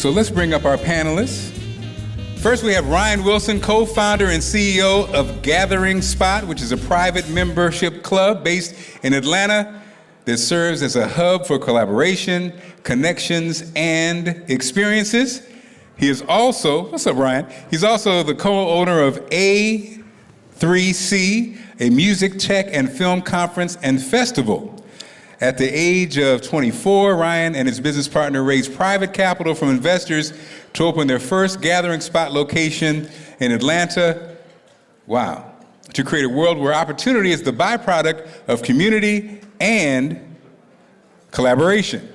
So let's bring up our panelists. First, we have Ryan Wilson, co-founder and CEO of Gathering Spot, which is a private membership club based in Atlanta that serves as a hub for collaboration, connections, and experiences. He is also, what's up, Ryan? He's also the co-owner of A3C, a music, tech, and film conference and festival. At the age of 24, Ryan and his business partner raised private capital from investors to open their first Gathering Spot location in Atlanta. Wow. To create a world where opportunity is the byproduct of community and collaboration.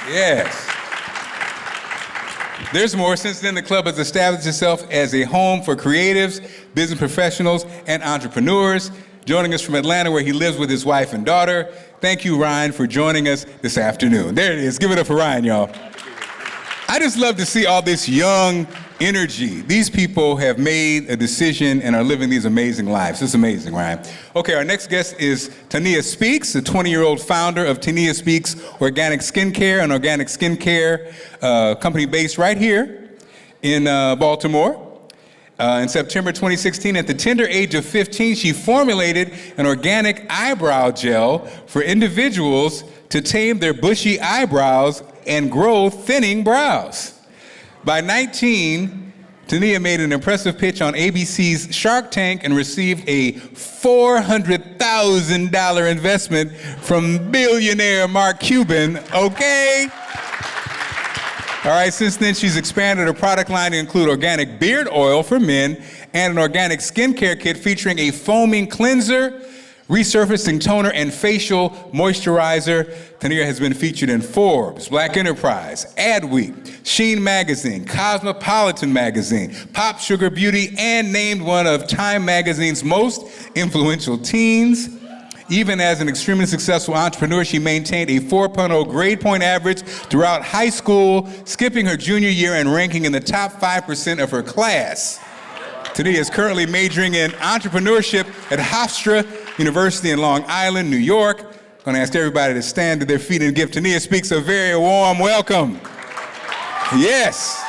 Yes. There's more. Since then, the club has established itself as a home for creatives, business professionals, and entrepreneurs. Joining us from Atlanta, where he lives with his wife and daughter. Thank you, Ryan, for joining us this afternoon. There it is. Give it up for Ryan, y'all. I just love to see all this young energy. These people have made a decision and are living these amazing lives. It's amazing, Ryan. Okay, our next guest is Tania Speaks, the 20-year-old founder of Tania Speaks Organic Skincare, an organic skincare company based right here in Baltimore. In September 2016, at the tender age of 15, she formulated an organic eyebrow gel for individuals to tame their bushy eyebrows and grow thinning brows. By 19, Tania made an impressive pitch on ABC's Shark Tank and received a $400,000 investment from billionaire Mark Cuban, okay? All right, since then, she's expanded her product line to include organic beard oil for men and an organic skincare kit featuring a foaming cleanser, resurfacing toner, and facial moisturizer. Tania has been featured in Forbes, Black Enterprise, Adweek, Sheen Magazine, Cosmopolitan Magazine, Pop Sugar Beauty, and named one of Time Magazine's most influential teens. Even as an extremely successful entrepreneur, she maintained a 4.0 grade point average throughout high school, skipping her junior year and ranking in the top 5% of her class. Tania is currently majoring in entrepreneurship at Hofstra University in Long Island, New York. I'm going to ask everybody to stand to their feet and give Tania Speaks a very warm welcome. Yes.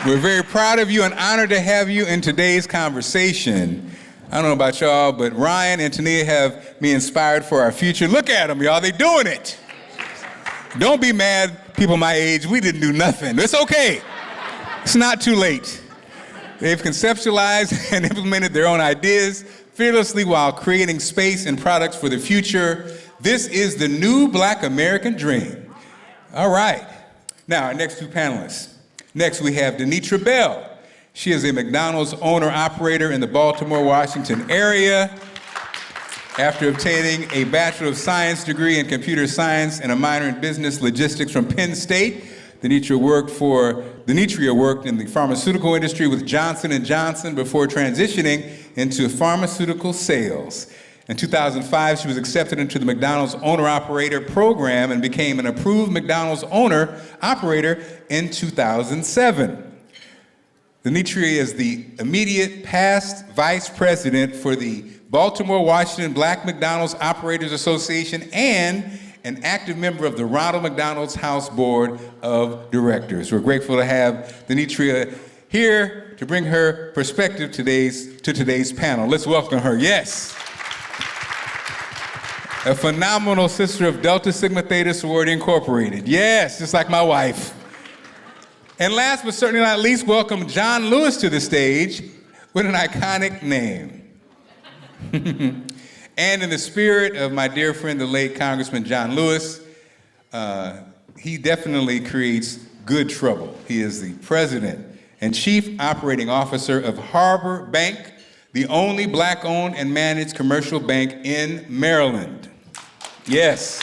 We're very proud of you and honored to have you in today's conversation. I don't know about y'all, but Ryan and Tania have me inspired for our future. Look at them, y'all, they doing it. Don't be mad, people my age, we didn't do nothing. It's okay. It's not too late. They've conceptualized and implemented their own ideas fearlessly while creating space and products for the future. This is the new Black American dream. All right. Now, our next two panelists. Next, we have Denitra Bell. She is a McDonald's owner-operator in the Baltimore, Washington area. After obtaining a Bachelor of Science degree in computer science and a minor in business logistics from Penn State, Denitra worked in the pharmaceutical industry with Johnson & Johnson before transitioning into pharmaceutical sales. In 2005, she was accepted into the McDonald's owner-operator program and became an approved McDonald's owner-operator in 2007. Denitra is the immediate past vice president for the Baltimore, Washington Black McDonald's Operators Association and an active member of the Ronald McDonald's House Board of Directors. We're grateful to have Denitra here to bring her perspective to today's panel. Let's welcome her. Yes. A phenomenal sister of Delta Sigma Theta Sorority Incorporated. Yes, just like my wife. And last but certainly not least, welcome John Lewis to the stage with an iconic name. And in the spirit of my dear friend, the late Congressman John Lewis, he definitely creates good trouble. He is the president and chief operating officer of Harbor Bank, the only Black-owned and managed commercial bank in Maryland. Yes.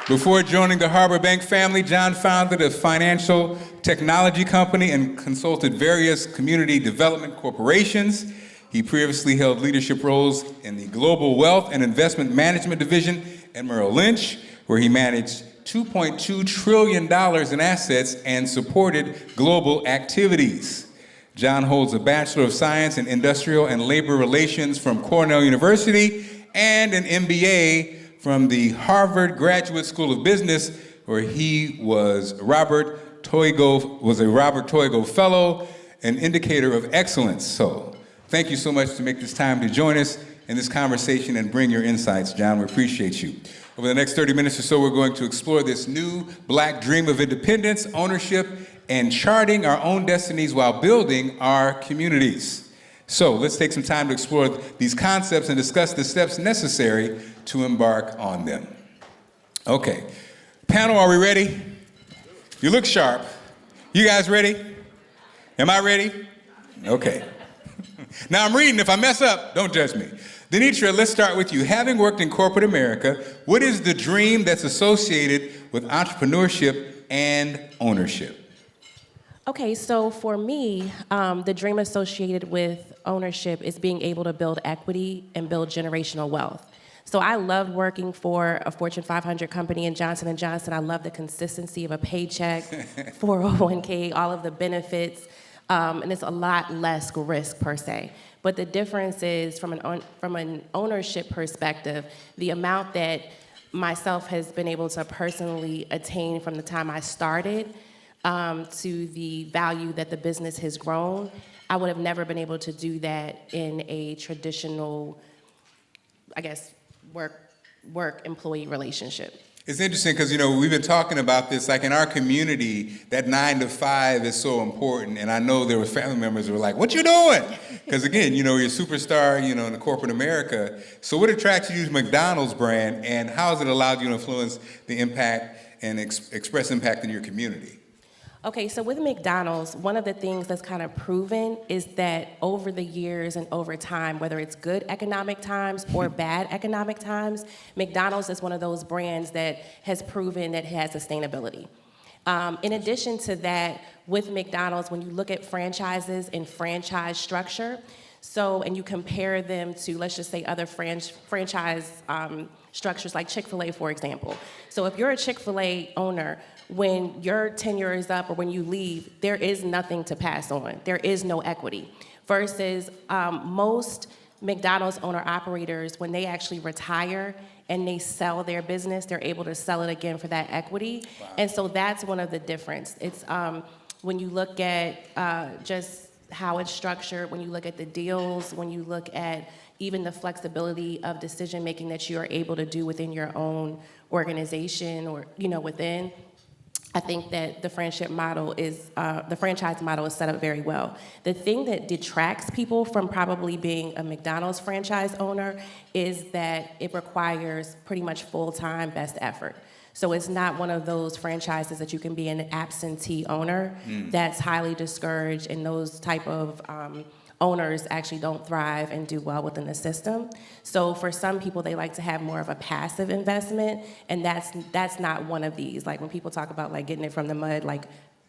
Before joining the Harbor Bank family, John founded a financial technology company and consulted various community development corporations. He previously held leadership roles in the Global Wealth and Investment Management Division at Merrill Lynch, where he managed $2.2 trillion in assets and supported global activities. John holds a Bachelor of Science in Industrial and Labor Relations from Cornell University and an MBA from the Harvard Graduate School of Business, where he was a Robert Toigo Fellow, an indicator of excellence. So thank you so much to make this time to join us in this conversation and bring your insights, John. We appreciate you. Over the next 30 minutes or so, we're going to explore this new Black dream of independence, ownership, and charting our own destinies while building our communities. So let's take some time to explore these concepts and discuss the steps necessary to embark on them. Okay, panel, are we ready? You look sharp. You guys ready? Am I ready? Okay. Now I'm reading. If I mess up, don't judge me. Denitra, let's start with you. Having worked in corporate America, what is the dream that's associated with entrepreneurship and ownership? Okay, so for me, the dream associated with ownership is being able to build equity and build generational wealth. So I loved working for a Fortune 500 company in Johnson & Johnson. I love the consistency of a paycheck, 401k, all of the benefits, and it's a lot less risk per se. But the difference is from an ownership perspective, the amount that myself has been able to personally attain from the time I started to the value that the business has grown, I would have never been able to do that in a traditional, I guess, work employee relationship. It's interesting because, we've been talking about this, like in our community, that 9 to 5 is so important. And I know there were family members who were like, what you doing? Because again, you're a superstar, in the corporate America. So what attracted you to McDonald's brand, and how has it allowed you to influence the impact and express impact in your community? Okay, so with McDonald's, one of the things that's kind of proven is that over the years and over time, whether it's good economic times or bad economic times, McDonald's is one of those brands that has proven that it has sustainability. In addition to that, with McDonald's, when you look at franchises and franchise structure, and you compare them to, let's just say, other franchise structures like Chick-fil-A, for example. So if you're a Chick-fil-A owner, when your tenure is up or when you leave, there is nothing to pass on. There is no equity. Versus most McDonald's owner-operators, when they actually retire and they sell their business, they're able to sell it again for that equity. Wow. And so that's one of the difference. It's when you look at just how it's structured, when you look at the deals, when you look at even the flexibility of decision-making that you are able to do within your own organization or, within, I think that the franchise model is set up very well. The thing that detracts people from probably being a McDonald's franchise owner is that it requires pretty much full-time best effort. So it's not one of those franchises that you can be an absentee owner. That's highly discouraged, and those type of owners actually don't thrive and do well within the system. So for some people, they like to have more of a passive investment, and that's not one of these. Like when people talk about like getting it from the mud, like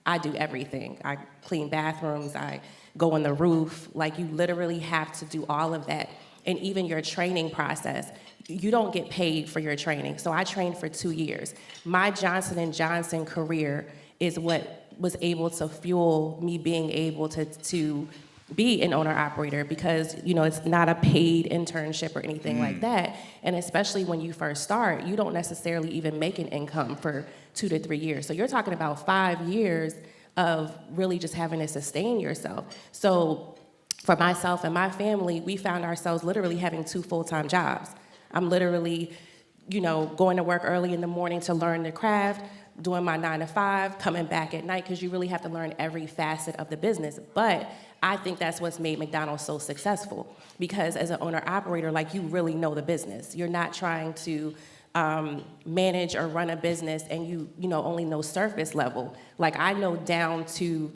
I do everything. I clean bathrooms, I go on the roof. Like you literally have to do all of that. And even your training process, you don't get paid for your training. So I trained for 2 years. My Johnson & Johnson career is what was able to fuel me being able to be an owner-operator, because it's not a paid internship or anything like that. And especially when you first start, you don't necessarily even make an income for 2 to 3 years. So you're talking about 5 years of really just having to sustain yourself. So for myself and my family, we found ourselves literally having 2 full-time jobs. I'm literally, going to work early in the morning to learn the craft, doing my 9 to 5, coming back at night, because you really have to learn every facet of the business. But I think that's what's made McDonald's so successful, because as an owner-operator, like, you really know the business. You're not trying to manage or run a business and you only know surface level. Like, I know down to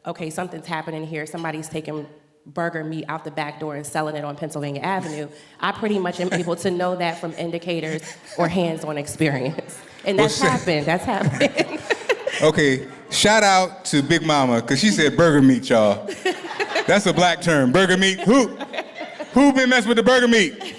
okay, something's happening here, somebody's taking burger meat out the back door and selling it on Pennsylvania Avenue. I pretty much am able to know that from indicators or hands-on experience. And that's happened. Okay, shout out to Big Mama, because she said burger meat, y'all. That's a black term, burger meat. Who been messing with the burger meat?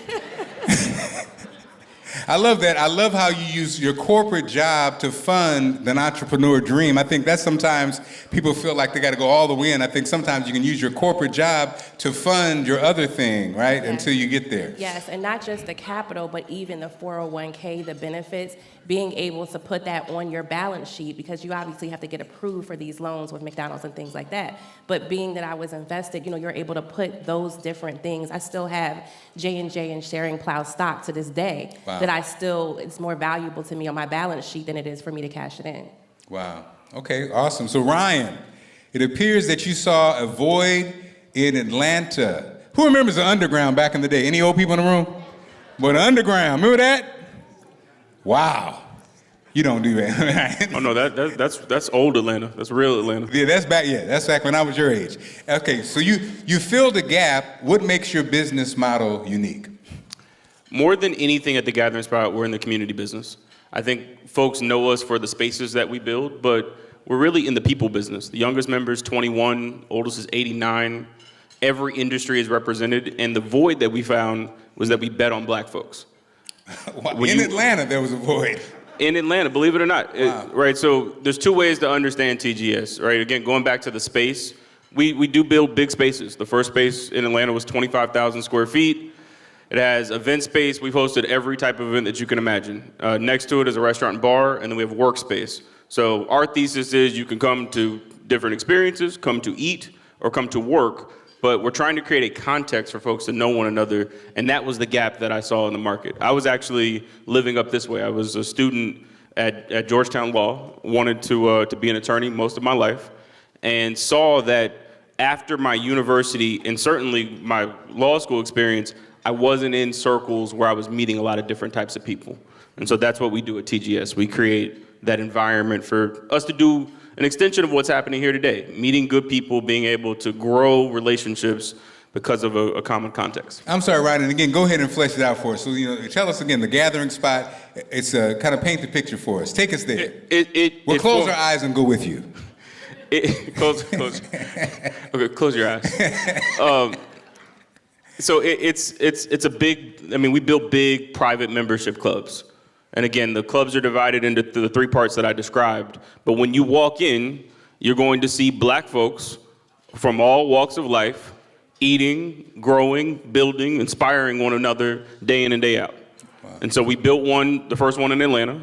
I love that. I love how you use your corporate job to fund an entrepreneur dream. I think that sometimes people feel like they got to go all the way in. I think sometimes you can use your corporate job to fund your other thing, right, Yes. until you get there. Yes, and not just the capital, but even the 401k, the benefits, being able to put that on your balance sheet, because you obviously have to get approved for these loans with McDonald's and things like that. But being that I was invested, you're able to put those different things. I still have J&J and Sharing Plow stock to this day. Wow. That it's more valuable to me on my balance sheet than it is for me to cash it in. Wow. Okay, awesome. So Ryan, it appears that you saw a void in Atlanta. Who remembers the Underground back in the day? Any old people in the room? Well, the Underground, remember that? Wow. You don't do that. Oh no, that's old Atlanta. That's real Atlanta. Yeah, that's back when I was your age. Okay, so you filled a gap. What makes your business model unique? More than anything at the Gathering Spot, we're in the community business. I think folks know us for the spaces that we build, but we're really in the people business. The youngest member is 21, oldest is 89. Every industry is represented, and the void that we found was that we bet on black folks. In Atlanta, there was a void. In Atlanta, believe it or not. Wow. Right, so there's two ways to understand TGS, right? Again, going back to the space, we do build big spaces. The first space in Atlanta was 25,000 square feet. It has event space. We've hosted every type of event that you can imagine. Next to it is a restaurant and bar, and then we have workspace. So our thesis is you can come to different experiences, come to eat, or come to work, but we're trying to create a context for folks to know one another, and that was the gap that I saw in the market. I was actually living up this way. I was a student at Georgetown Law, wanted to be an attorney most of my life, and saw that after my university, and certainly my law school experience, I wasn't in circles where I was meeting a lot of different types of people. And so that's what we do at TGS. We create that environment for us to do an extension of what's happening here today, meeting good people, being able to grow relationships because of a common context. I'm sorry, Ryan, and again, go ahead and flesh it out for us. So, tell us again, the Gathering Spot, it's kind of paint the picture for us. Take us there. We'll close our eyes and go with you. Close. Okay, close your eyes. So it's a big, we build big private membership clubs. And again, the clubs are divided into the three parts that I described. But when you walk in, you're going to see black folks from all walks of life, eating, growing, building, inspiring one another day in and day out. Wow. And so we built the first one in Atlanta.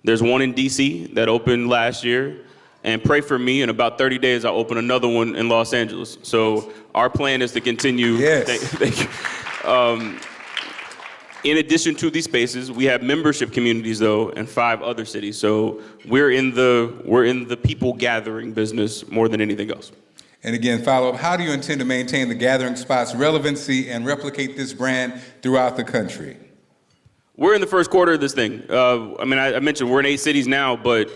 There's one in DC that opened last year. And pray for me, in about 30 days, I'll open another one in Los Angeles. So our plan is to continue. Yes. Thank you. In addition to these spaces, we have membership communities, though, in 5 other cities. So we're in the people gathering business more than anything else. And again, follow up, how do you intend to maintain the Gathering Spot's relevancy and replicate this brand throughout the country? We're in the first quarter of this thing. I mentioned we're in 8 cities now, but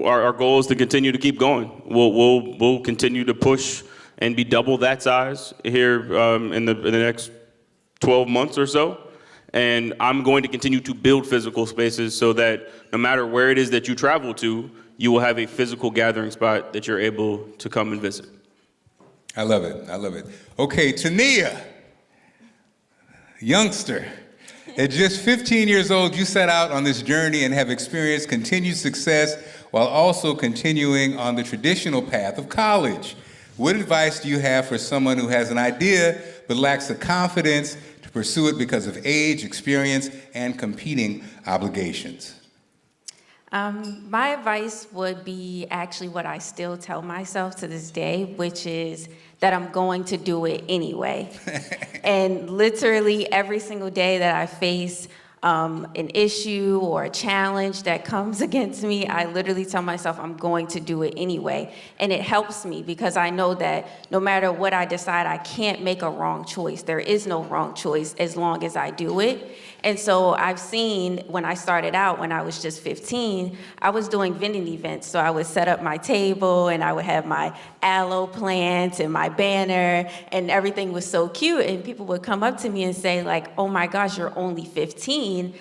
our goal is to continue to keep going. We'll continue to push and be double that size here in the next 12 months or so. And I'm going to continue to build physical spaces so that no matter where it is that you travel to, you will have a physical gathering spot that you're able to come and visit. I love it. Okay, Tania, youngster. At just 15 years old, you set out on this journey and have experienced continued success while also continuing on the traditional path of college. What advice do you have for someone who has an idea but lacks the confidence to pursue it because of age, experience, and competing obligations? My advice would be actually what I still tell myself to this day, which is that I'm going to do it anyway. And literally every single day that I face an issue or a challenge that comes against me, I literally tell myself I'm going to do it anyway. And it helps me because I know that no matter what I decide, I can't make a wrong choice. There is no wrong choice as long as I do it. And so I've seen when I started out, when I was just 15, I was doing vending events. So I would set up my table and I would have my aloe plant and my banner and everything was so cute. And people would come up to me and say like, oh my gosh, you're only 15.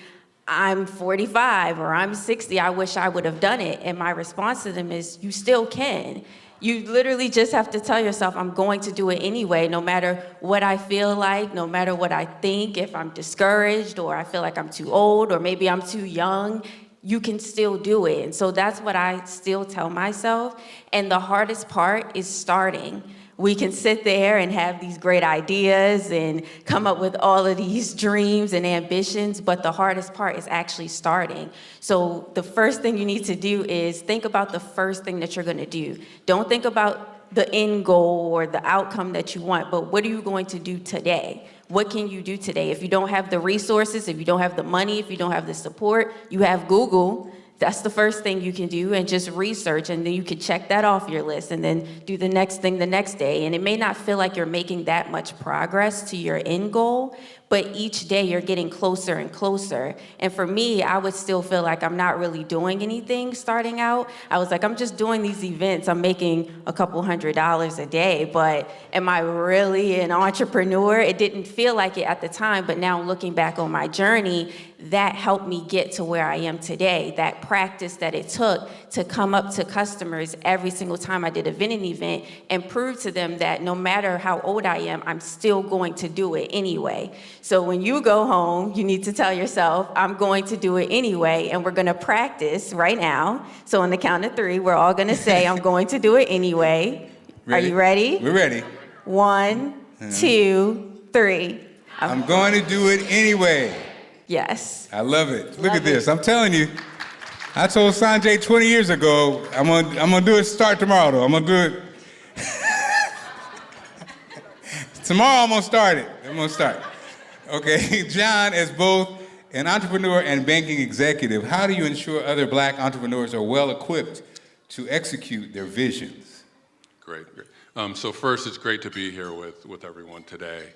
I'm 45 or I'm 60. I wish I would have done it. And my response to them is, you still can. You literally just have to tell yourself, I'm going to do it anyway, no matter what I feel like, no matter what I think, if I'm discouraged or I feel like I'm too old or maybe I'm too young, you can still do it. And so that's what I still tell myself. And the hardest part is starting. We can sit there and have these great ideas and come up with all of these dreams and ambitions, but the hardest part is actually starting. So the first thing you need to do is think about the first thing that you're gonna do. Don't think about the end goal or the outcome that you want, but what are you going to do today? What can you do today? If you don't have the resources, if you don't have the money, if you don't have the support, you have Google. That's the first thing you can do, and just research, and then you can check that off your list and then do the next thing the next day. And it may not feel like you're making that much progress to your end goal, but each day you're getting closer and closer. And for me, I would still feel like I'm not really doing anything starting out. I was like, I'm just doing these events. I'm making a couple $100s a day, but am I really an entrepreneur? It didn't feel like it at the time, but now looking back on my journey, that helped me get to where I am today. That practice that it took to come up to customers every single time I did a vending event and prove to them that no matter how old I am, I'm still going to do it anyway. So when you go home, you need to tell yourself, I'm going to do it anyway, and we're gonna practice right now. So on the count of 3, we're all gonna say, I'm going to do it anyway. Ready? Are you ready? We're ready. 1, 2, 3. I'm going to do it anyway. Yes. I love it. Look Love at this. it. I'm telling you. I told Sanjay 20 years ago, I'm gonna do it start tomorrow though. I'm gonna do it. Tomorrow I'm gonna start it. I'm gonna start. Okay, John, as both an entrepreneur and banking executive, how do you ensure other black entrepreneurs are well equipped to execute their visions? Great. So first, it's great to be here with everyone today.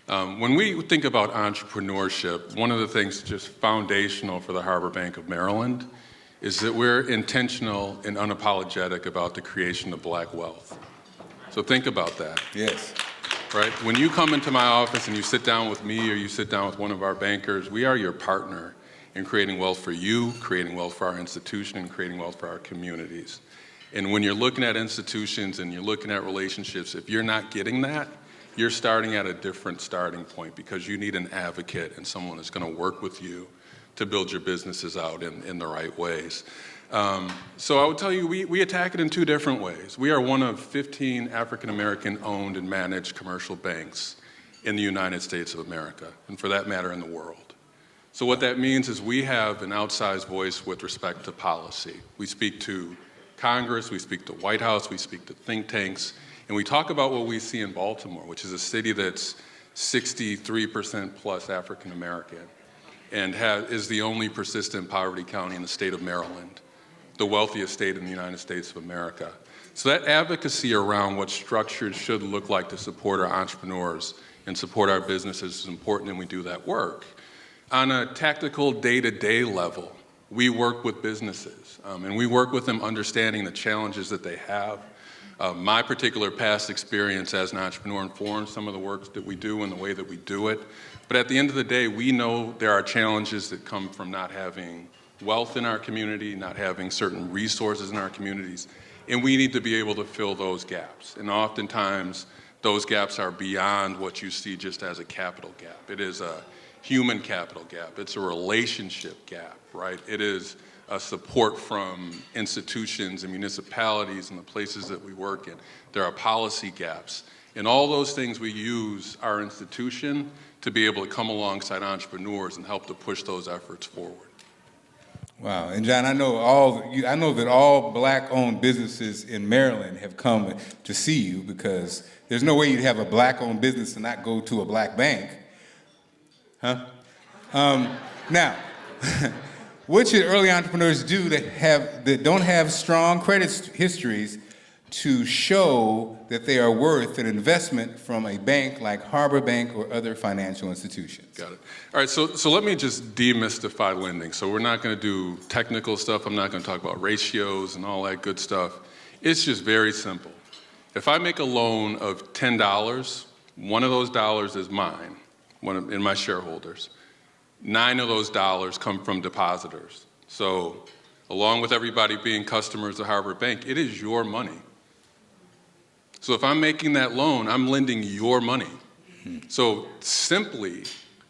When we think about entrepreneurship, one of the things just foundational for the Harbor Bank of Maryland is that we're intentional and unapologetic about the creation of black wealth. So think about that. Yes. Right? When you come into my office and you sit down with me or you sit down with one of our bankers, we are your partner in creating wealth for you, creating wealth for our institution, and creating wealth for our communities. And when you're looking at institutions and you're looking at relationships, if you're not getting that, you're starting at a different starting point because you need an advocate and someone that's going to work with you to build your businesses out in the right ways. So I would tell you, we attack it in 2 different ways. We are one of 15 African-American owned and managed commercial banks in the United States of America, and for that matter, in the world. So what that means is we have an outsized voice with respect to policy. We speak to Congress, we speak to White House, we speak to think tanks, and we talk about what we see in Baltimore, which is a city that's 63% plus African-American and is the only persistent poverty county in the state of Maryland, the wealthiest state in the United States of America. So that advocacy around what structures should look like to support our entrepreneurs and support our businesses is important, and we do that work. On a tactical day-to-day level, we work with businesses, and we work with them understanding the challenges that they have. My particular past experience as an entrepreneur informs some of the work that we do and the way that we do it. But at the end of the day, we know there are challenges that come from not having wealth in our community, not having certain resources in our communities, and we need to be able to fill those gaps. And oftentimes, those gaps are beyond what you see just as a capital gap. It is a human capital gap. It's a relationship gap, right? It is a support from institutions and municipalities and the places that we work in. There are policy gaps. And all those things, we use our institution to be able to come alongside entrepreneurs and help to push those efforts forward. Wow, and John, I know that all black-owned businesses in Maryland have come to see you because there's no way you'd have a black-owned business and not go to a black bank, huh? Now, what should early entrepreneurs do that don't have strong credit histories to show that they are worth an investment from a bank like Harbor Bank or other financial institutions? Got it. All right, so let me just demystify lending. So we're not going to do technical stuff. I'm not going to talk about ratios and all that good stuff. It's just very simple. If I make a loan of $10, one of those dollars is mine, in my shareholders. 9 of those dollars come from depositors. So along with everybody being customers of Harbor Bank, it is your money. So if I'm making that loan, I'm lending your money. So simply,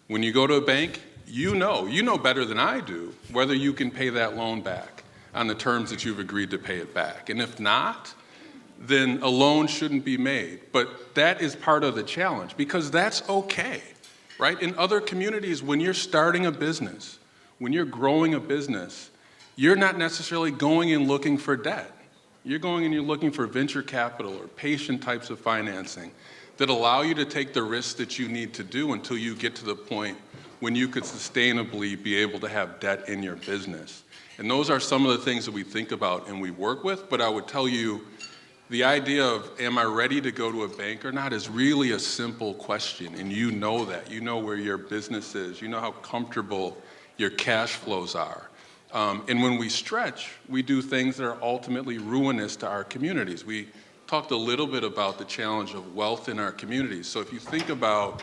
when you go to a bank, you know better than I do whether you can pay that loan back on the terms that you've agreed to pay it back. And if not, then a loan shouldn't be made. But that is part of the challenge, because that's okay, right? In other communities, when you're starting a business, when you're growing a business, you're not necessarily going and looking for debt. You're going and you're looking for venture capital or patient types of financing that allow you to take the risks that you need to do until you get to the point when you could sustainably be able to have debt in your business. And those are some of the things that we think about and we work with. But I would tell you, the idea of, am I ready to go to a bank or not, is really a simple question. And you know that. You know where your business is. You know how comfortable your cash flows are. And when we stretch, we do things that are ultimately ruinous to our communities. We talked a little bit about the challenge of wealth in our communities. So if you think about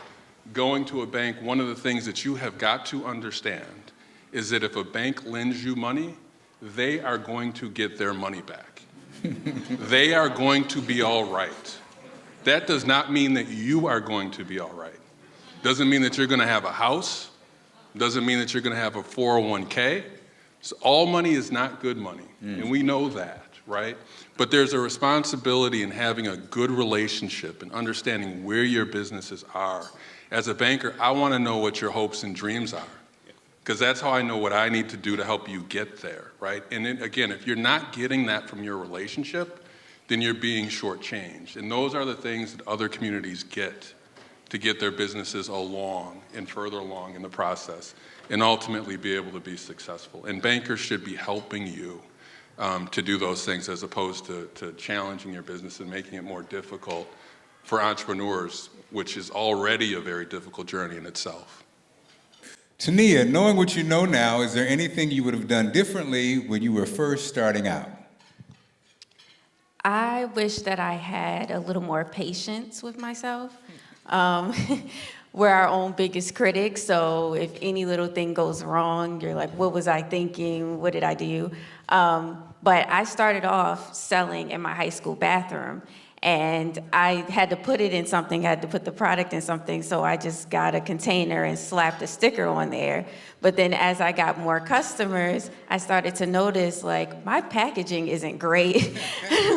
going to a bank, one of the things that you have got to understand is that if a bank lends you money, they are going to get their money back. They are going to be all right. That does not mean that you are going to be all right. Doesn't mean that you're going to have a house. Doesn't mean that you're going to have a 401k. So all money is not good money, and we know that, right? But there's a responsibility in having a good relationship and understanding where your businesses are. As a banker, I want to know what your hopes and dreams are, because that's how I know what I need to do to help you get there, right? And then, again, if you're not getting that from your relationship, then you're being shortchanged. And those are the things that other communities get to get their businesses along and further along in the process and ultimately be able to be successful. And bankers should be helping you to do those things, as opposed to challenging your business and making it more difficult for entrepreneurs, which is already a very difficult journey in itself. Tania, knowing what you know now, is there anything you would have done differently when you were first starting out? I wish that I had a little more patience with myself. We're our own biggest critics, so if any little thing goes wrong, you're like, what was I thinking? What did I do? But I started off selling in my high school bathroom, and I had to put it in something, I had to put the product in something, so I just got a container and slapped a sticker on there. But then as I got more customers, I started to notice, like, my packaging isn't great.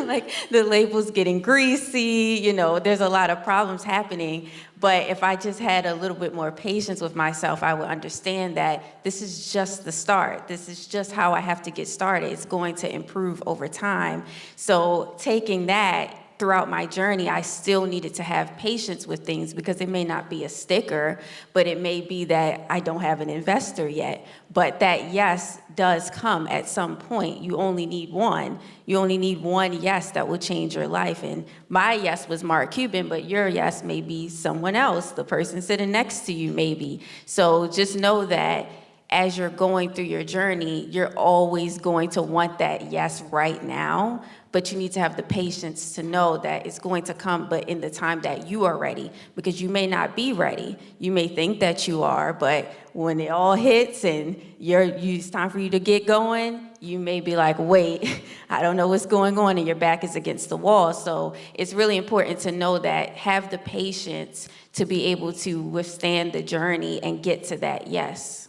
Like, the label's getting greasy, you know, there's a lot of problems happening. But if I just had a little bit more patience with myself, I would understand that this is just the start. This is just how I have to get started. It's going to improve over time. So taking that throughout my journey, I still needed to have patience with things, because it may not be a sticker, but it may be that I don't have an investor yet. But that yes does come at some point. You only need one. You only need one yes that will change your life. And my yes was Mark Cuban, but your yes may be someone else, the person sitting next to you maybe. So just know that as you're going through your journey, you're always going to want that yes right now, but you need to have the patience to know that it's going to come, but in the time that you are ready, because you may not be ready. You may think that you are, but when it all hits and it's time for you to get going, you may be like, wait, I don't know what's going on, and your back is against the wall. So it's really important to know that, have the patience to be able to withstand the journey and get to that yes.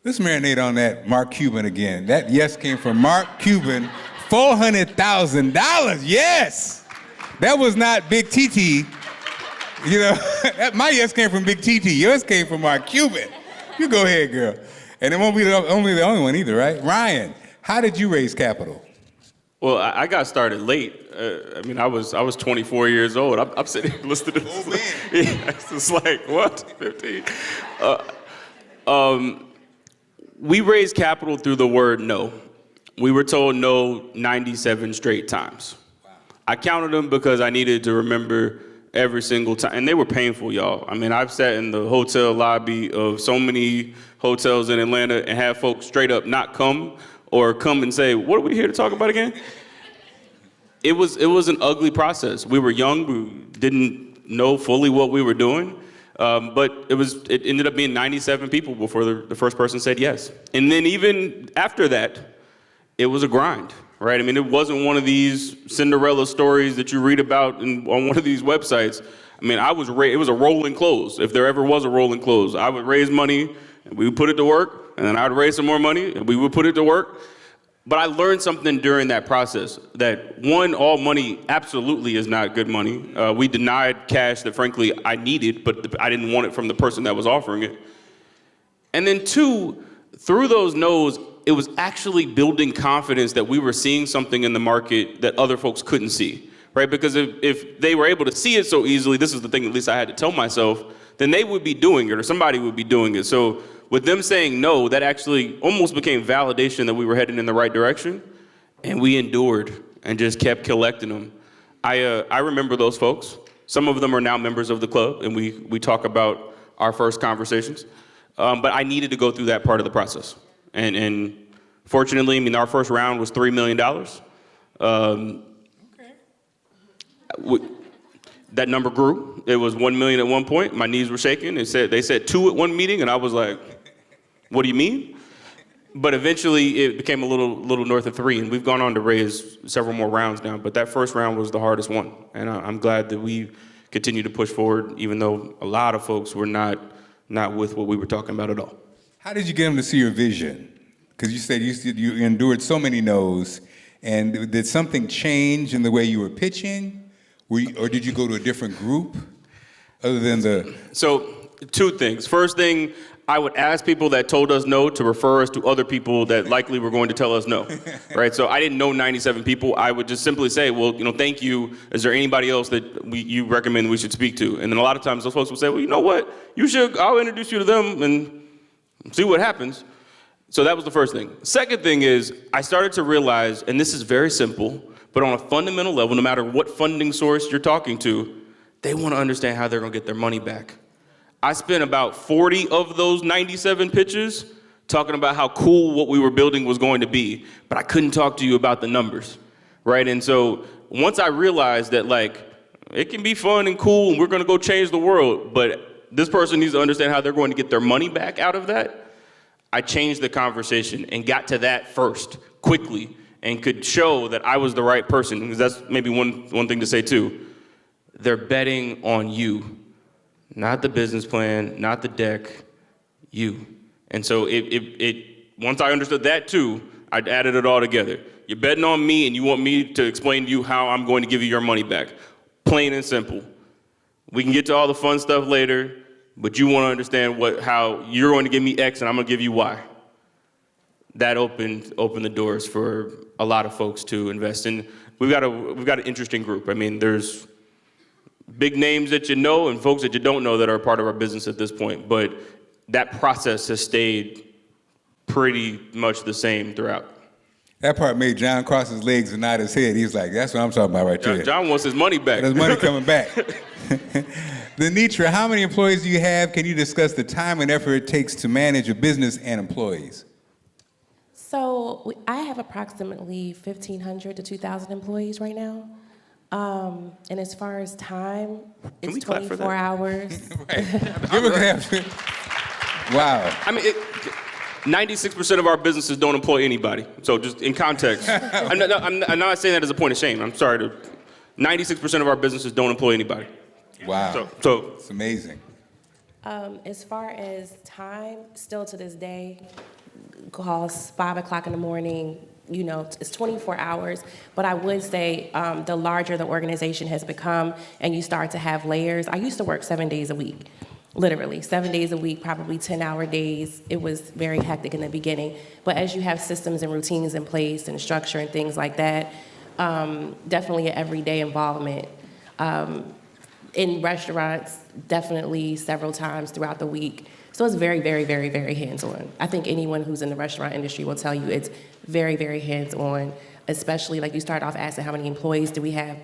Let's marinate on that Mark Cuban again. That yes came from Mark Cuban, $400,000. Yes! That was not Big TT. You know, my yes came from Big TT. Yours came from Mark Cuban. You go ahead, girl. And it won't be the only one either, right? Ryan, how did you raise capital? Well, I got started late. I mean, I was 24 years old. I'm sitting here listening to this. Oh, man. Yeah, it's like, what, 15? We raised capital through the word no. We were told no 97 straight times. Wow. I counted them because I needed to remember every single time. And they were painful, y'all. I mean, I've sat in the hotel lobby of so many hotels in Atlanta and had folks straight up not come, or come and say, what are we here to talk about again? It was an ugly process. We were young. We didn't know fully what we were doing. But it ended up being 97 people before the first person said yes. And then even after that, it was a grind. right? I mean, it wasn't one of these Cinderella stories that you read about on one of these websites. I mean, it was a rolling close. If there ever was a rolling close, I would raise money, and we would put it to work, and then I would raise some more money, and we would put it to work. But I learned something during that process, that one, all money absolutely is not good money. We denied cash that frankly I needed, but I didn't want it from the person that was offering it. And then two, through those no's, it was actually building confidence that we were seeing something in the market that other folks couldn't see, right? Because if they were able to see it so easily, this is the thing at least I had to tell myself, then they would be doing it or somebody would be doing it. So with them saying no, that actually almost became validation that we were heading in the right direction. And we endured and just kept collecting them. I remember those folks. Some of them are now members of the club, and we talk about our first conversations. But I needed to go through that part of the process. And fortunately, I mean, our first round was $3 million. That number grew. It was 1 million at one point. My knees were shaking. They said 2 at one meeting, and I was like, what do you mean? But eventually, it became a little north of 3, and we've gone on to raise several more rounds now. But that first round was the hardest one, and I'm glad that we continue to push forward, even though a lot of folks were not with what we were talking about at all. How did you get them to see your vision? Because you said you endured so many no's, and did something change in the way you were pitching? Or did you go to a different group other than the... So, 2 things. First thing, I would ask people that told us no to refer us to other people that likely were going to tell us no, right? So I didn't know 97 people. I would just simply say, well, thank you. Is there anybody else that you recommend we should speak to? And then a lot of times those folks would say, well, you know what? I'll introduce you to them and see what happens. So that was the first thing. Second thing is I started to realize, and this is very simple, but on a fundamental level, no matter what funding source you're talking to, they want to understand how they're going to get their money back. I spent about 40 of those 97 pitches talking about how cool what we were building was going to be, but I couldn't talk to you about the numbers, right? And so once I realized that, it can be fun and cool, and we're going to go change the world, but this person needs to understand how they're going to get their money back out of that, I changed the conversation and got to that first, quickly, and could show that I was the right person, because that's maybe one thing to say too. They're betting on you, not the business plan, not the deck, you. And so once I understood that too, I added it all together. You're betting on me and you want me to explain to you how I'm going to give you your money back. Plain and simple. We can get to all the fun stuff later, but you want to understand how you're going to give me X and I'm going to give you Y. That opened the doors for a lot of folks to invest in. We've got an interesting group. I mean, there's big names that you know and folks that you don't know that are a part of our business at this point, but that process has stayed pretty much the same throughout. That part made John cross his legs and nod his head. He's like, that's what I'm talking about right there. John wants his money back. His money coming back. Denitra, how many employees do you have? Can you discuss the time and effort it takes to manage a business and employees? So I have approximately 1,500 to 2,000 employees right now. And as far as time, it's 24 hours. Right. Give a clap. Wow. I mean, 96% of our businesses don't employ anybody. So just in context, I'm not saying that as a point of shame. I'm sorry. 96% of our businesses don't employ anybody. Wow. So it's amazing. As far as time, still to this day, calls 5 o'clock in the morning, it's 24 hours. But I would say the larger the organization has become and you start to have layers. I used to work 7 days a week, literally 7 days a week, probably 10-hour days. It was very hectic in the beginning. But as you have systems and routines in place and structure and things like that, definitely an everyday involvement. In restaurants, definitely several times throughout the week. So it's very, very, very, very hands-on. I think anyone who's in the restaurant industry will tell you it's very, very hands-on, especially you start off asking how many employees do we have.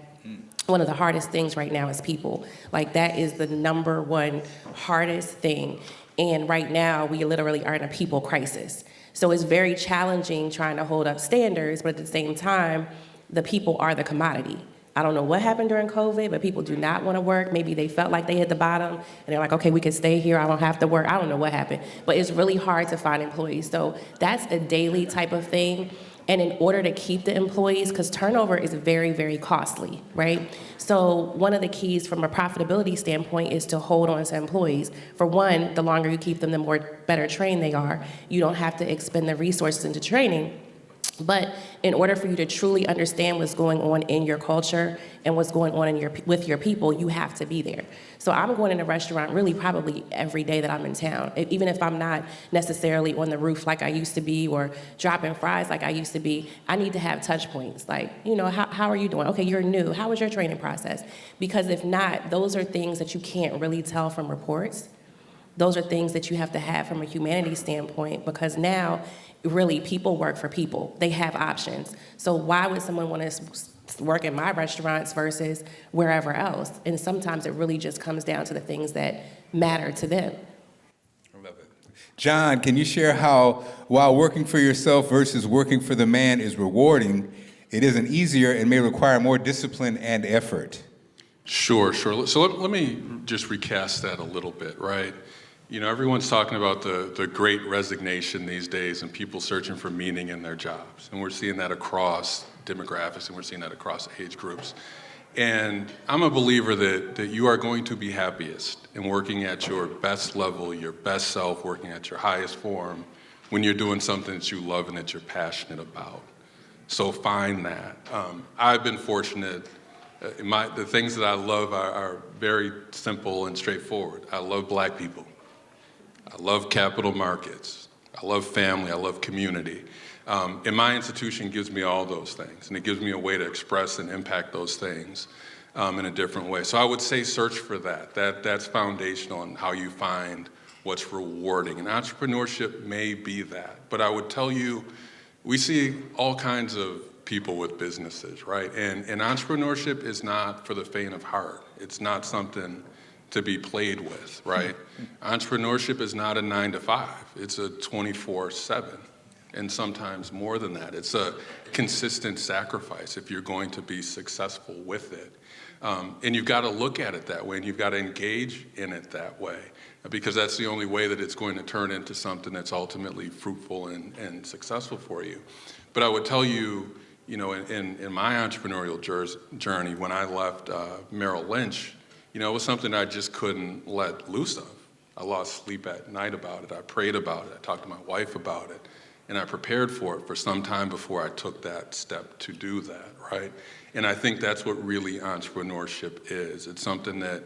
One of the hardest things right now is people. That is the number one hardest thing. And right now, we literally are in a people crisis. So it's very challenging trying to hold up standards, but at the same time, the people are the commodity. I don't know what happened during COVID, but people do not want to work. Maybe they felt like they hit the bottom, and they're like, okay, we can stay here. I don't have to work. I don't know what happened. But it's really hard to find employees. So that's a daily type of thing. And in order to keep the employees, because turnover is very, very costly, right? So one of the keys from a profitability standpoint is to hold on to employees. For one, the longer you keep them, the more better trained they are. You don't have to expend the resources into training. But in order for you to truly understand what's going on in your culture and what's going on with your people, you have to be there. So I'm going in a restaurant really probably every day that I'm in town. Even if I'm not necessarily on the roof like I used to be or dropping fries like I used to be, I need to have touch points. Like, how are you doing? Okay, you're new. How was your training process? Because if not, those are things that you can't really tell from reports. Those are things that you have to have from a humanity standpoint, because now, really, people work for people. They have options. So why would someone want to work in my restaurants versus wherever else? And sometimes it really just comes down to the things that matter to them. I love it. John, can you share how, while working for yourself versus working for the man is rewarding, it isn't easier and may require more discipline and effort? Sure. So let me just recast that a little bit, right? Everyone's talking about the great resignation these days and people searching for meaning in their jobs. And we're seeing that across demographics and we're seeing that across age groups. And I'm a believer that you are going to be happiest in working at your best level, your best self, working at your highest form when you're doing something that you love and that you're passionate about. So find that. I've been fortunate. The things that I love are very simple and straightforward. I love Black people. I love capital markets. I love family. I love community. And my institution gives me all those things, and it gives me a way to express and impact those things in a different way. So I would say search for that. That's foundational in how you find what's rewarding. And entrepreneurship may be that. But I would tell you, we see all kinds of people with businesses, right? And entrepreneurship is not for the faint of heart. It's not something to be played with, right? Entrepreneurship is not a 9 to 5. It's a 24/7, and sometimes more than that. It's a consistent sacrifice if you're going to be successful with it. And you've got to look at it that way, and you've got to engage in it that way, because that's the only way that it's going to turn into something that's ultimately fruitful and successful for you. But I would tell you, in my entrepreneurial journey, when I left Merrill Lynch, it was something I just couldn't let loose of. I lost sleep at night about it. I prayed about it. I talked to my wife about it. And I prepared for it for some time before I took that step to do that, right? And I think that's what really entrepreneurship is. It's something that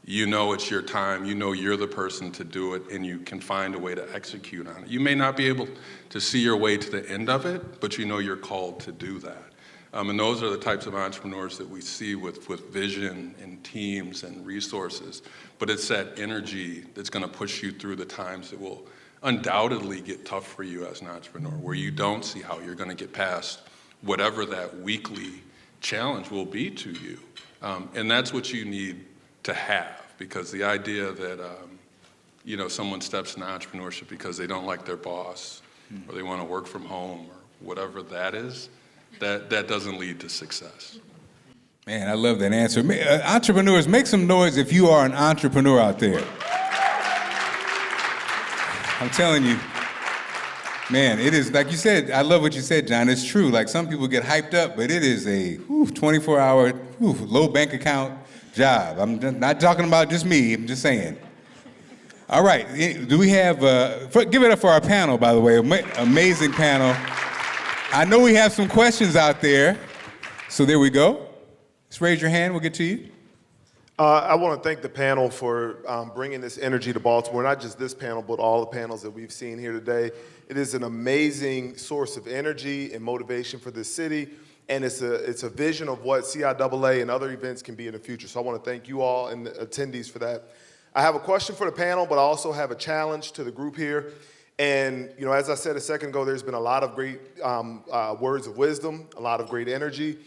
it's your time, you're the person to do it, and you can find a way to execute on it. You may not be able to see your way to the end of it, but you're called to do that. And those are the types of entrepreneurs that we see with vision and teams and resources. But it's that energy that's going to push you through the times that will undoubtedly get tough for you as an entrepreneur, where you don't see how you're going to get past whatever that weekly challenge will be to you. And that's what you need to have, because the idea that someone steps into entrepreneurship because they don't like their boss or they want to work from home or whatever that is, that doesn't lead to success. Man, I love that answer. Entrepreneurs, make some noise if you are an entrepreneur out there. I'm telling you, man, it is, like you said, I love what you said, John. It's true. Like, some people get hyped up, but it is a 24-hour, low bank account job. I'm not talking about just me. I'm just saying. All right. Do we have, give it up for our panel, by the way. Amazing panel. I know we have some questions out there. So there we go. Just raise your hand. We'll get to you. I want to thank the panel for bringing this energy to Baltimore, not just this panel, but all the panels that we've seen here today. It is an amazing source of energy and motivation for this city, and it's a vision of what CIAA and other events can be in the future. So I want to thank you all and the attendees for that. I have a question for the panel, but I also have a challenge to the group here. And, as I said a second ago, there's been a lot of great words of wisdom, a lot of great energy.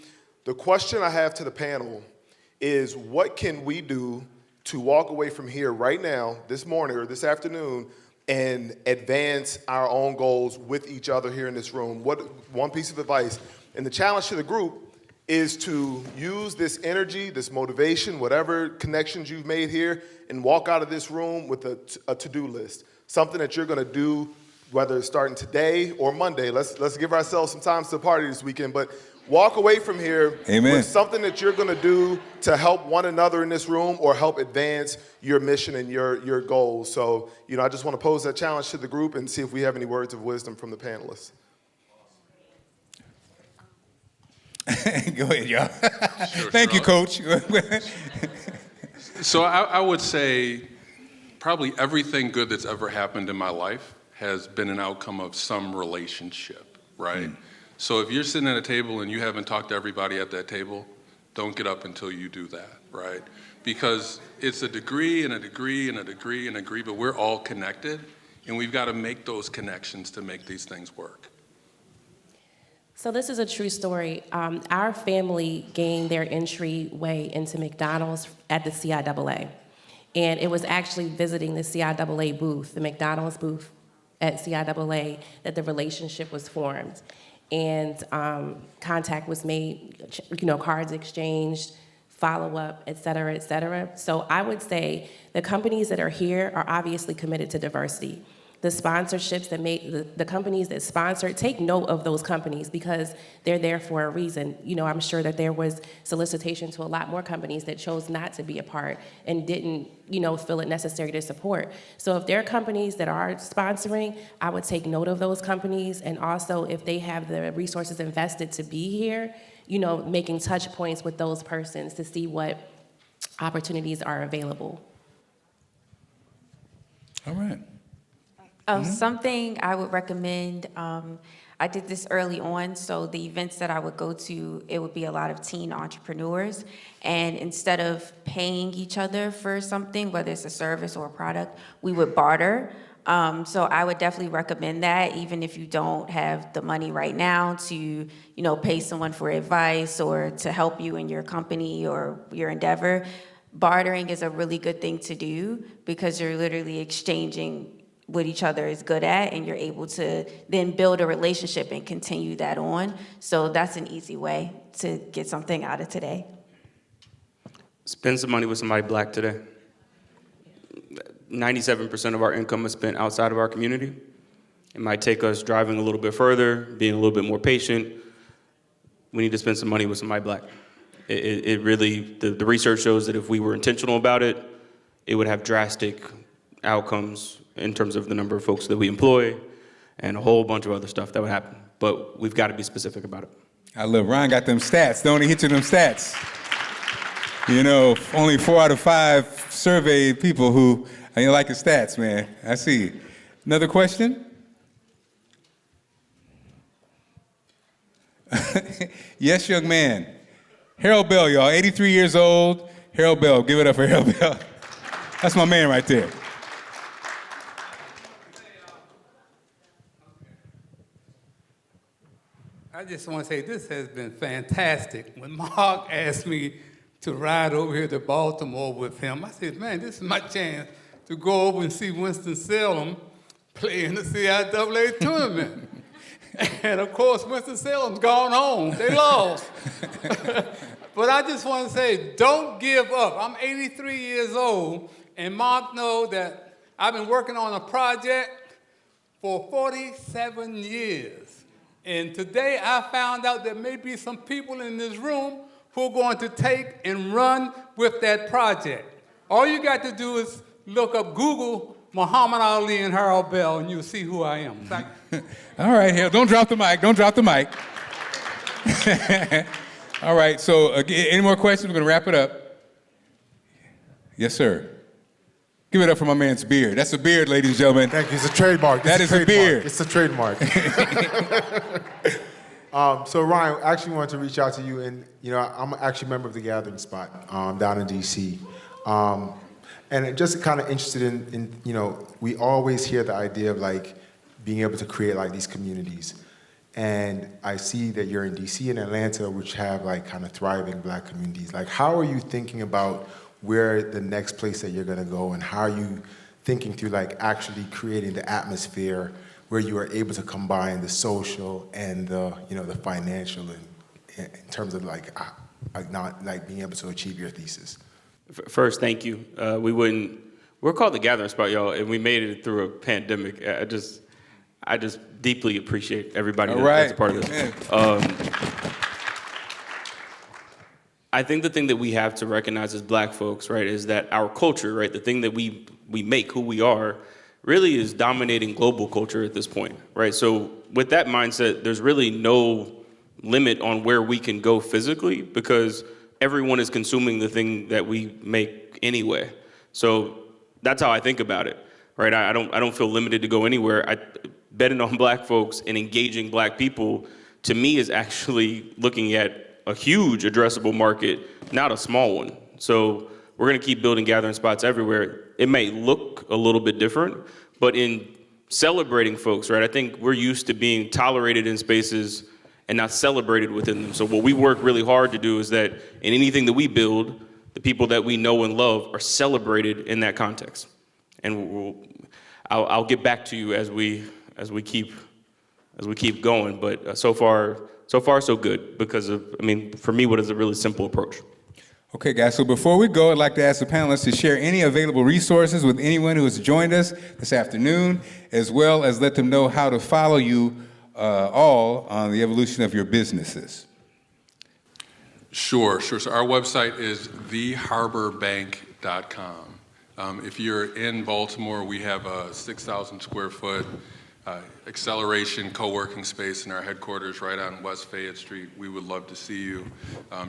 The question I have to the panel is, what can we do to walk away from here right now, this morning or this afternoon, and advance our own goals with each other here in this room? One piece of advice, and the challenge to the group is to use this energy, this motivation, whatever connections you've made here, and walk out of this room with a to-do list, something that you're gonna do whether it's starting today or Monday. Let's give ourselves some time to party this weekend, but walk away from here Amen. with something that you're going to do to help one another in this room or help advance your mission and your goals. So, I just want to pose that challenge to the group and see if we have any words of wisdom from the panelists. Go ahead, y'all. Thank you, Coach. So I would say probably everything good that's ever happened in my life has been an outcome of some relationship, right? So if you're sitting at a table and you haven't talked to everybody at that table, don't get up until you do that, right? Because it's a degree and a degree and a degree and a degree, but we're all connected, and we've got to make those connections to make these things work. So this is a true story. Our family gained their entryway into McDonald's at the CIAA. And it was actually visiting the CIAA booth, the McDonald's booth at CIAA, that the relationship was formed. And contact was made, cards exchanged, follow-up, et cetera, et cetera. So I would say the companies that are here are obviously committed to diversity. The sponsorships that the companies that sponsor, take note of those companies because they're there for a reason. I'm sure that there was solicitation to a lot more companies that chose not to be a part and didn't, feel it necessary to support. So if there are companies that are sponsoring, I would take note of those companies, and also if they have the resources invested to be here, making touch points with those persons to see what opportunities are available. All right. Something I would recommend, I did this early on, so the events that I would go to, it would be a lot of teen entrepreneurs, and instead of paying each other for something, whether it's a service or a product, we would barter. So I would definitely recommend that, even if you don't have the money right now to, pay someone for advice or to help you in your company or your endeavor. Bartering is a really good thing to do because you're literally exchanging what each other is good at, and you're able to then build a relationship and continue that on. So that's an easy way to get something out of today. Spend some money with somebody Black today. 97% of our income is spent outside of our community. It might take us driving a little bit further, being a little bit more patient. We need to spend some money with somebody Black. It really, the research shows that if we were intentional about it, it would have drastic outcomes in terms of the number of folks that we employ and a whole bunch of other stuff that would happen. But we've got to be specific about it. I love Ryan got them stats. Don't he hit you them stats? Only 4 out of 5 surveyed people who like his stats, man. I see. Another question? Yes, young man. Harold Bell, y'all, 83 years old. Harold Bell, give it up for Harold Bell. That's my man right there. I just want to say this has been fantastic. When Mark asked me to ride over here to Baltimore with him, I said, man, this is my chance to go over and see Winston-Salem play in the CIAA tournament. And of course, Winston-Salem's gone home. They lost. But I just want to say, don't give up. I'm 83 years old, and Mark knows that I've been working on a project for 47 years. And today I found out there may be some people in this room who are going to take and run with that project. All you got to do is look up Google Muhammad Ali and Harold Bell, and you'll see who I am. All right, Harold, don't drop the mic. Don't drop the mic. All right, so any more questions? We're going to wrap it up. Yes, sir. Give it up for my man's beard. That's a beard, ladies and gentlemen. Thank you. It's a trademark. That is a beard. It's a trademark. So Ryan, I actually wanted to reach out to you, and I'm actually a member of the Gathering Spot down in DC, and just kind of interested in we always hear the idea of being able to create these communities, and I see that you're in DC and Atlanta, which have kind of thriving Black communities. How are you thinking about where the next place that you're going to go, and how are you thinking through actually creating the atmosphere where you are able to combine the social and the the financial in terms of being able to achieve your thesis? First, thank you. We're called the Gathering Spot, y'all, and we made it through a pandemic. I just deeply appreciate everybody All that's right. a part of this. I think the thing that we have to recognize as Black folks, right, is that our culture, right, the thing that we make who we are, really is dominating global culture at this point, right? So with that mindset, there's really no limit on where we can go physically because everyone is consuming the thing that we make anyway. So that's how I think about it, right? I don't feel limited to go anywhere. Betting on Black folks and engaging Black people, to me, is actually looking at a huge addressable market, not a small one. So we're gonna keep building gathering spots everywhere. It may look a little bit different, but in celebrating folks, right, I think we're used to being tolerated in spaces and not celebrated within them. So what we work really hard to do is that in anything that we build, the people that we know and love are celebrated in that context. And I'll get back to you as we keep going, but so far so good because of, for me, what is a really simple approach. Okay, guys, so before we go, I'd like to ask the panelists to share any available resources with anyone who has joined us this afternoon, as well as let them know how to follow you all on the evolution of your businesses. Sure. So our website is theharborbank.com. If you're in Baltimore, we have a 6,000 square foot acceleration co-working space in our headquarters right on West Fayette Street. We would love to see you.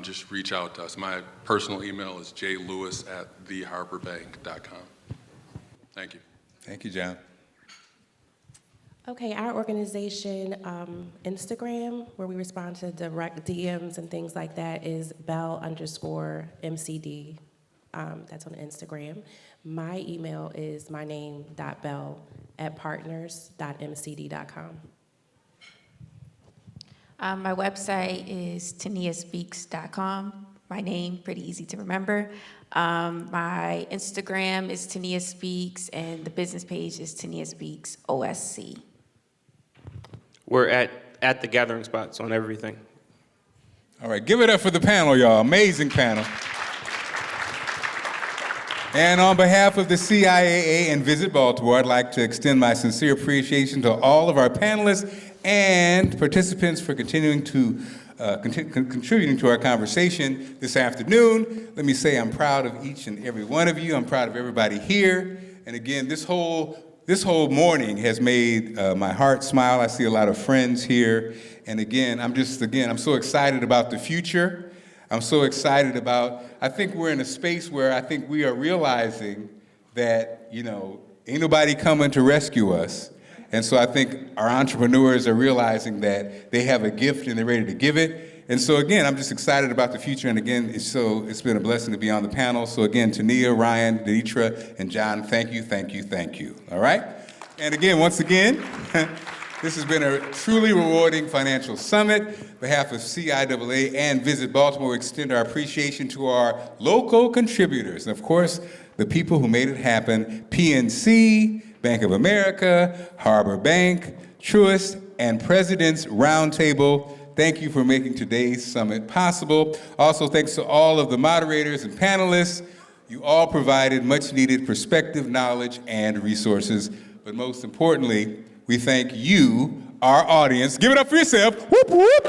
Just reach out to us. My personal email is jlewis@theharborbank.com. Thank you. Thank you, John. Okay, our organization Instagram, where we respond to direct DMs and things like that, is Bell_MCD. That's on Instagram. My email is myname.bell@partners.mcd.com. My website is taniaspeaks.com. My name, pretty easy to remember. My Instagram is Tania Speaks, and the business page is Tania Speaks OSC. We're at the gathering spots on everything. All right, give it up for the panel, y'all. Amazing panel. And on behalf of the CIAA and Visit Baltimore, I'd like to extend my sincere appreciation to all of our panelists and participants for contributing to our conversation this afternoon. Let me say I'm proud of each and every one of you. I'm proud of everybody here. And again, this whole morning has made my heart smile. I see a lot of friends here. And again, I'm so excited about the future. I'm so excited I think we're in a space where I think we are realizing that, ain't nobody coming to rescue us. And so I think our entrepreneurs are realizing that they have a gift and they're ready to give it. And so again, I'm just excited about the future. And again, it's been a blessing to be on the panel. So again, Tania, Ryan, Denitra, and John, thank you. All right? And again, once again, this has been a truly rewarding financial summit. On behalf of CIAA and Visit Baltimore, we extend our appreciation to our local contributors. And of course, the people who made it happen, PNC, Bank of America, Harbor Bank, Truist, and President's Roundtable. Thank you for making today's summit possible. Also, thanks to all of the moderators and panelists. You all provided much needed perspective, knowledge, and resources. But most importantly, we thank you, our audience. Give it up for yourself. Whoop, whoop.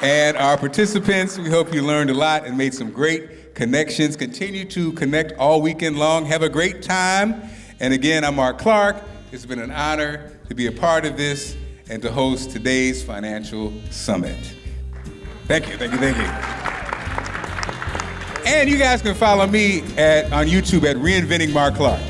And our participants, we hope you learned a lot and made some great connections. Continue to connect all weekend long. Have a great time. And again, I'm Mark Clark. It's been an honor to be a part of this and to host today's financial summit. Thank you. And you guys can follow me on YouTube at Reinventing Mark Clark.